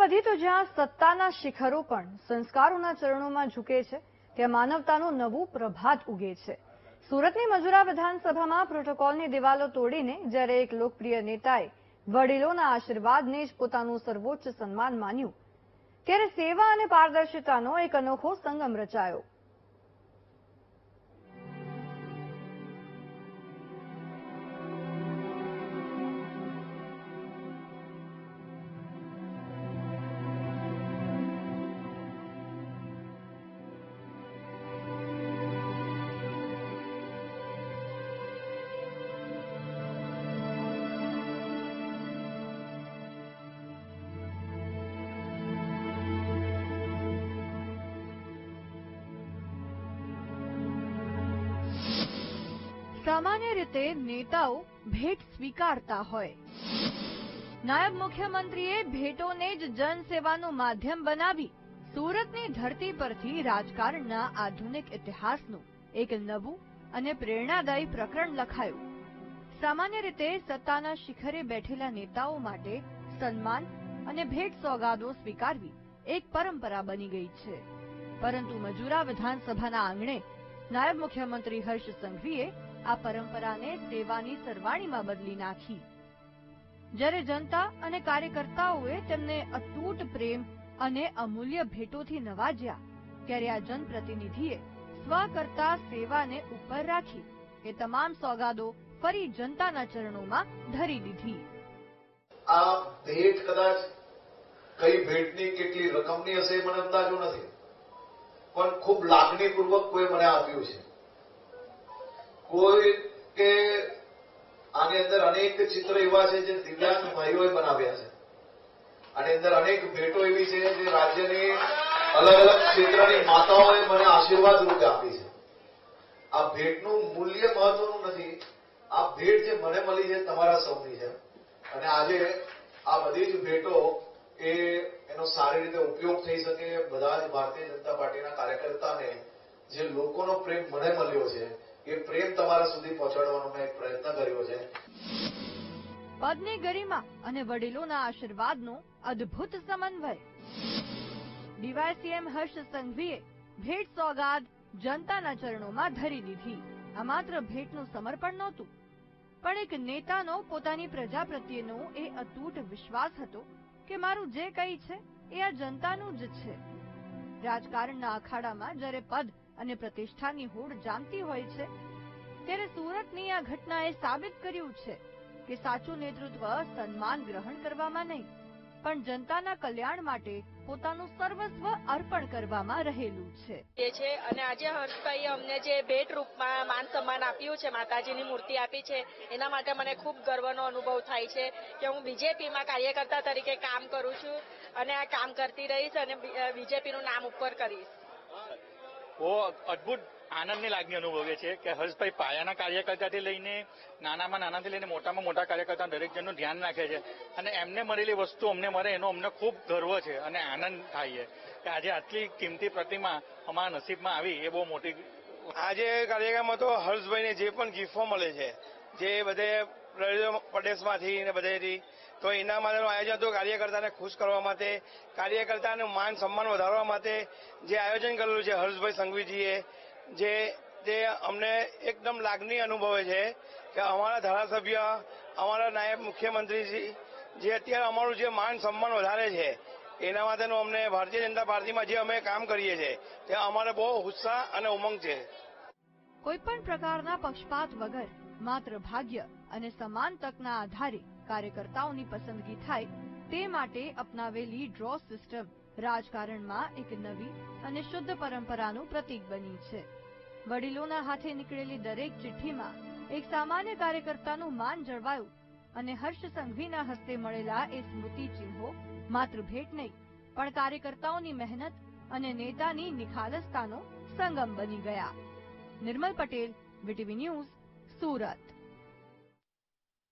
વધી તો જ્યાં સત્તાના શિખરો પણ સંસ્કારોના ચરણોમાં ઝૂકે છે, ત્યાં માનવતાનું નવું પ્રભાત ઉગે છે. સુરતની મજુરા વિધાનસભામાં પ્રોટોકોલની દિવાલો તોડીને જ્યારે એક લોકપ્રિય નેતાએ વડીલોના આશીર્વાદને જ પોતાનું સર્વોચ્ચ સન્માન માન્યું, ત્યારે સેવા અને પારદર્શિતાનો એક અનોખો સંગમ રચાયો. સામાન્ય રીતે નેતાઓ ભેટ સ્વીકારતા હોય. નાયબ મુખ્યમંત્રીએ ભેટોને જ જનસેવાનું માધ્યમ બનાવી સુરતની ધરતી પરથી રાજકારણના આધુનિક ઇતિહાસનું એક નવું અને પ્રેરણાદાયી પ્રકરણ લખાયું. સામાન્ય રીતે સત્તાના શિખરે બેઠેલા નેતાઓ માટે સન્માન અને ભેટ સોગાદો સ્વીકારવી એક પરંપરા બની ગઈ છે. પરંતુ મજુરા વિધાનસભાના આંગણે નાયબ મુખ્યમંત્રી હર્ષ સંઘવીએ આ પરંપરાને સેવાની સરવાણીમાં બદલી નાખી. જ્યારે જનતા અને કાર્યકર્તાઓએ તેમને અતૂટ પ્રેમ અને અમૂલ્ય ભેટોથી નવાજ્યા, ત્યારે આ જનપ્રતિનિધિએ સ્વ કરતા સેવાને ઉપર રાખી એ તમામ સોગાદો ફરી જનતાના ચરણોમાં ધરી દીધી. આ ભેટ કદાચ કઈ ભેટની કેટલી રકમની હશે મને અંદાજો નથી, પણ ખૂબ લાગણીપૂર્વક કોઈ મને આપ્યું છે. કોઈ કે આની અંદર અનેક ચિત્ર એવા છે જે દિવ્યાંગ ભાઈઓએ બનાવ્યા છે. આની અંદર અનેક ભેટો એવી છે જે રાજ્યની અલગ અલગ ક્ષેત્રની માતાઓએ મને આશીર્વાદ રૂપે આપી છે. આ ભેટનું મૂલ્ય મહત્વનું નથી, આ ભેટ જે મને મળી છે તમારા સૌની છે. અને આજે આ બધી જ ભેટો એનો સારી રીતે ઉપયોગ થઈ શકે, બધા જ ભારતીય જનતા પાર્ટીના કાર્યકર્તાને જે લોકોનો પ્રેમ મને મળ્યો છે એ પ્રેમ તમારા સુધી પહોંચાડવાનો મેં એક પ્રયત્ન કર્યો છે. પદની ગરિમા અને વડીલોના આશીર્વાદનો અદ્ભુત સમન્વય. ડીવાયસીએમ હર્ષ સંઘવીએ ભેટ સોગાદ જનતાના ચરણોમાં ધરી દીધી. આ માત્ર ભેટનું સમર્પણ નહોતું, પણ એક નેતાનો પોતાની પ્રજા પ્રત્યેનો એ અતૂટ વિશ્વાસ હતો કે મારું જે કંઈ છે એ આ જનતાનું જ છે. રાજકારણના અખાડામાં જ્યારે પદ અને પ્રતિષ્ઠાની હોડ જામતી હોય છે, ત્યારે સુરતની આ ઘટનાએ સાબિત કર્યું છે કે સાચું નેતૃત્વ સન્માન ગ્રહણ કરવામાં નહીં, પણ જનતાના કલ્યાણ માટે પોતાનું સર્વસ્વ અર્પણ કરવામાં રહેલું છે. અને આજે હર્ષભાઈએ અમને જે ભેટ રૂપમાં માન સન્માન આપ્યું છે, માતાજીની મૂર્તિ આપી છે, એના માટે મને ખૂબ ગર્વનો અનુભવ થાય છે કે હું બીજેપીમાં કાર્યકર્તા તરીકે કામ કરું છું અને આ કામ કરતી રહીશ અને બીજેપીનું નામ ઉપર કરીશ. બહુ અદભુત આનંદની લાગણી અનુભવે છે કે હર્ષભાઈ પાયાના કાર્યકર્તાથી લઈને નાનાથી લઈને મોટામાં મોટા કાર્યકર્તા દરેક જણનું ધ્યાન રાખે છે અને એમને મળેલી વસ્તુ અમને મળે એનો અમને ખૂબ ગર્વ છે અને આનંદ થાય છે કે આજે આટલી કિંમતી પ્રતિમા અમારા નસીબમાં આવી એ બહુ મોટી. આજે કાર્યક્રમમાં તો હર્ષભાઈને જે પણ ગિફ્ટો મળે છે, જે બધે પ્રદેશમાંથી ને બધેથી, તો એના માટેનું આયોજન હતું. કાર્યકર્તાને ખુશ કરવા માટે, કાર્યકર્તાનું માન સન્માન વધારવા માટે જે આયોજન કરેલું છે હર્ષભાઈ સંઘવીજીએ, જે અમને એકદમ લાગણી અનુભવે છે કે અમારા ધારાસભ્ય, અમારા નાયબ મુખ્યમંત્રીજી જે અત્યારે અમારું જે માન સન્માન વધારે છે એના માટેનું અમને ભારતીય જનતા પાર્ટીમાં જે અમે કામ કરીએ છીએ તે અમારે બહુ ઉત્સાહ અને ઉમંગ છે. કોઈ પણ પ્રકારના પક્ષપાત વગર માત્ર ભાગ્ય અને સમાન તકના આધારે કાર્યકર્તાઓની પસંદગી થાય તે માટે અપનાવેલી ડ્રો સિસ્ટમ રાજકારણમાં એક નવી અને શુદ્ધ પરંપરાનું પ્રતીક બની છે. વડીલોના હાથે નીકળેલી દરેક ચિઠ્ઠીમાં એક સામાન્ય કાર્યકર્તાનું માન જળવાયું અને હર્ષ સંઘવીના હસ્તે મળેલા એ સ્મૃતિ ચિહ્નો માત્ર ભેટ નહીં, પણ કાર્યકર્તાઓની મહેનત અને નેતાની નિખાલસતાનો સંગમ બની ગયા. નિર્મલ પટેલ, વીટીવી ન્યૂઝ, સુરત.